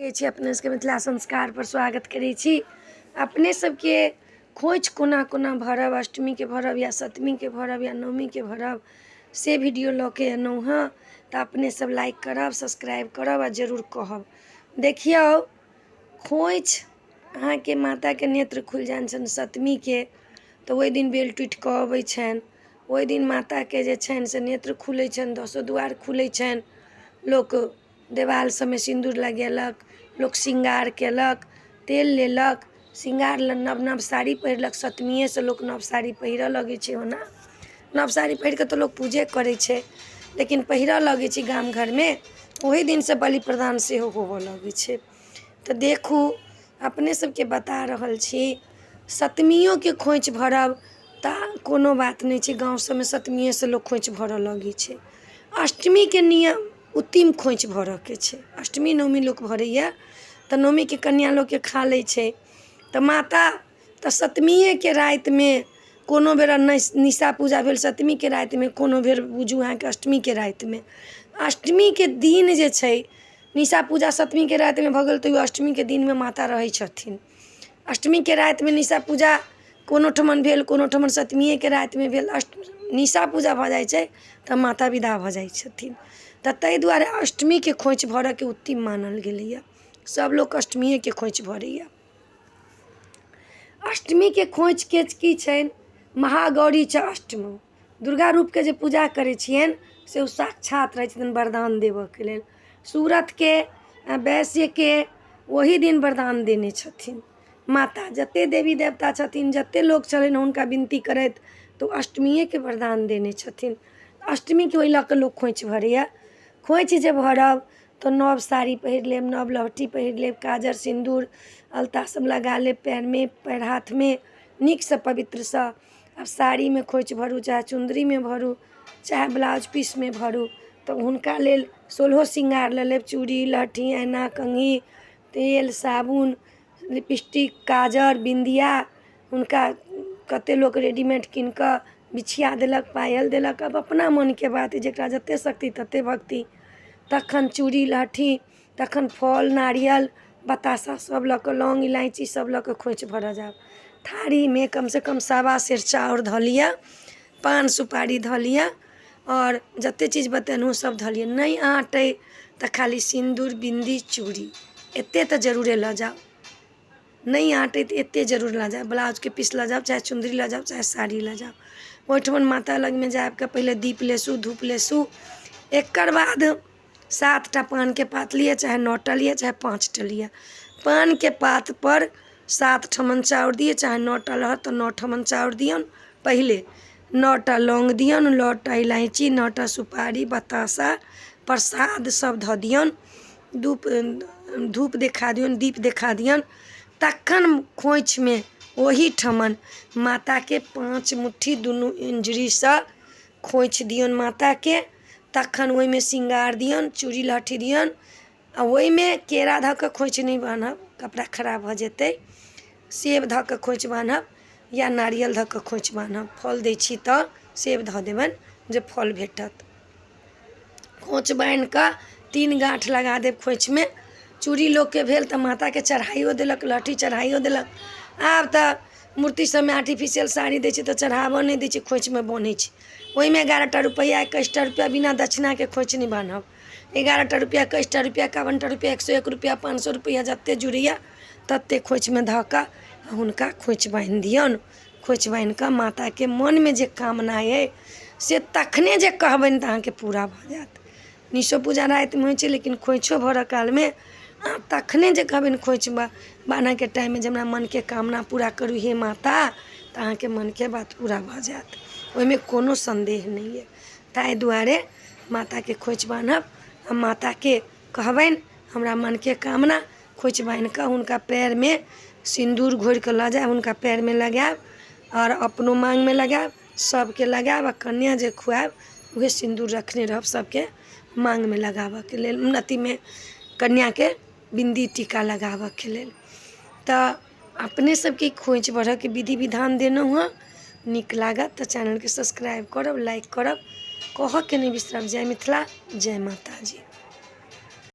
अपने सबके मिथिला संस्कार पर स्वागत करै छी। अपने सबके खोइछ कोना कोना भरब, अष्टमी के भरब या सप्तमी के भरब या नवमी के भरब से वीडियो लऽ के एलहुँ हँ। तऽ अपने सब लाइक करब, सब्सक्राइब करब आ जरूर कहब। देखियौ खोइछ अहाँके माता के नेत्र खुलि जाइन छनि सप्तमी के, तऽ ओहि दिन बेल टूटि कऽ अबै छनि। ओहि दिन माता के जे छनि से नेत्र खुलै छनि, दसो दुआर खुलै छनि। लोक देवाल सबमे सिन्दूर लगेलक, लोक श्रृंगार केलक, तेल लेलक, श्रृंगार नव नव साड़ी पहिरलक। सप्तमिएसँ लोक नव साड़ी पहिरऽ लगै छै। ओना नव साड़ी पहिर कऽ तऽ लोक पूजे करै छै, लेकिन पहिरऽ लगै छै गाम घरमे। ओही दिनसँ बलि प्रदान सेहो होबऽ लगै छै। तऽ देखू अपने सबके बता रहल छी, सप्तमियोके खोइछ भरब तऽ कोनो बात नहि छै। गाँव सबमे सप्तमिएसँ लोक खोइछ भरऽ लगै छै। अष्टमीके नियम उत्तिम खोइछ भरऽके छै। अष्टमी नवमी लोक भरैया तऽ नवमीके कन्या लोकके खा लै छै। तऽ माता तऽ सप्तमिएके रातिमे कोनो बेर निशा पूजा भेल सप्तमीके रातिमे, कोनो बेर बुझू अहाँके अष्टमीके रातिमे। अष्टमीके दिन जे छै, निशा पूजा सप्तमीके रातिमे भऽ गेल, तैयो अष्टमीके दिनमे माता रहै छथिन। अष्टमीके रातिमे निशा पूजा कोनो ठमन भेल, कोनो ठमन सप्तमिएके रातिमे भेल। निशा पूजा भऽ जाइ छै तऽ माता विदा भऽ जाइ छथिन। तऽ ताहि दुआरे अष्टमीके खोइछ भरऽके उत्तम मानल गेलैया। सब लोक अष्टमिएके खोइछ भरैया। अष्टमीके खोइछके की छनि, महागौरी च अष्टमी, दुर्गा रूपके जे पूजा करै छियनि से ओ साक्षात रहै छथिन वरदान देबऽके लेल। सूरतके वैश्यके ओही दिन वरदान देने छथिन माता। जतेक देवी देवता छथिन, जतेक लोक छलनि हुनका विनती करैत, तऽ अष्टमिएके वरदान देने छथिन। अष्टमीके ओहि लऽ कऽ लोक खोइछ भरैया। खोइछ जे भरब तऽ नव साड़ी पहिर लेब, नव लहठी पहिर लेब, काजर सिन्दूर अलता सब लगा लेब पैरमे, पैर हाथमे नीकसँ पवित्रसँ। आब साड़ीमे खोइछ भरू, चाहे चुन्दरीमे भरू, चाहे ब्लाउज पीसमे भरू। तऽ हुनका लेल 16 श्रृंगार लऽ लेब, चूड़ी लहठी ऐना कंघी, तेल साबुन, लिपस्टिक, काजर, बिंदिया। हुनका कतेक लोक रेडीमेड कीन कऽ बिछिया देलक, पायल देलक। अब अपना मनके बात, जकरा जतेक शक्ति ततेक भक्ति। तखन चूड़ी लहठी, तखन फल नारियल बताशा सब लऽ कऽ, लौंग इलायची सब लऽ कऽ खोइछ भरऽ जाउ। थारीमे कमसँ कम 1.25 सेर चाउर धऽ लिअ, पान सुपारी धऽ लिअ, आओर जतेक चीज बतेलहुँ सब धऽ लिअ। नहि अँटै तऽ खाली सिन्दूर बिन्दी चूड़ी एतेक तऽ जरूरे लऽ जाउ। नहीं आटे तऽ एतेक जरूर लऽ जाउ। ब्लाउजके पीस लऽ जाउ, चाहे चुन्दरी लऽ जाउ, चाहे साड़ी लऽ जाउ। ओहिठमन माता लगमे जाबिके पहिले दीप लेसू, धूप लेसू। एकर बाद 7टा पानके पात लिअ, चाहे 9टा लिअ, चाहे 5टा लिअ। पानके पात पर 7 ठमन चाउर दिअ, चाहे 9टा रहत तऽ 9 ठमन चाउर दियौन। पहिले 9टा लौंग दियौन, 9टा इलायची, 9टा सुपारी, बताशा, प्रसाद सब धऽ दियौन। धूप देखा दियौन, दीप देखा दियौन। तखन खोइछमे ओही ठमन माताके 5 मुट्ठी दुनू इंजरीसँ खोइछ दियौन माताके। तखन ओहिमे श्रृंगार दियौन, चूड़ी लहठी दियौन। आ ओहिमे केरा धऽ कऽ खोइछ नहि बान्हब, कपड़ा खराब भऽ जेतै। सेब धऽ कऽ खोइछ बान्हब या नारियल धऽ कऽ खोइछ बान्हब। फल दै छी तऽ सेब धऽ देबनि जे फल भेटत। खोइछ बान्हि कऽ 3 गाँठ लगा देब खोइछमे। चूड़ी लोकके भेल तऽ माताके चढ़ाइयो देलक, लहठी चढ़ाइयो देलक। आब तऽ मूर्ति सबमे आर्टिफिशियल साड़ी दै छै तऽ चढ़ाबऽ नहि दै छै, खोइछमे बन्है छै। ओहिमे 11टा रुपैआ, 21टा रुपैआ बिना दक्षिणाके खोइछ नहि बान्हब। 11टा रुपैआ, 21टा रुपैआ, 51टा रुपैआ, 101 रुपैआ, 500 रुपैआ जतेक जुड़ैया ततेक खोइछमे धऽ कऽ हुनका खोइछ बान्हि दियौन। खोइछ बान्हि कऽ माताके मोनमे जे कामना अइ से तखने जे कहबनि तऽ अहाँके पूरा भऽ जायत। निशो पूजा रातिमे होइ छै, लेकिन खोइछो भरऽ कालमे तखने जे कहबनि खोइछ बान्हैके टाइममे जे हमरा मनके कामना पूरा करू हे माता, तऽ अहाँके मनके बात पूरा भऽ जायत। ओहिमे कोनो संदेह नहि अइ। ताहि दुआरे माताके खोइछ बान्हब आ माताके कहबनि हमरा मनके कामना। खोइछ बान्हि कऽ हुनका पैरमे सिन्दूर घोरिकऽ लऽ जायब, हुनका पैरमे लगायब आओर अपनो माङ्गमे लगायब, सबके लगायब। आ कन्या जे खुआएब उहे सिन्दूर रखने रहब सबके माङ्गमे लगाबऽके लेल, अथीमे कन्याके बिन्दी टीका लगाबऽके लेल। तऽ अपने सबके खोइछ भरऽके विधि विधान देलहुँ हँ। नीक लागत तऽ चैनलके सब्सक्राइब करब, लाइक करब, कहऽके नहि बिसरब। जय मिथिला, जय माता जी।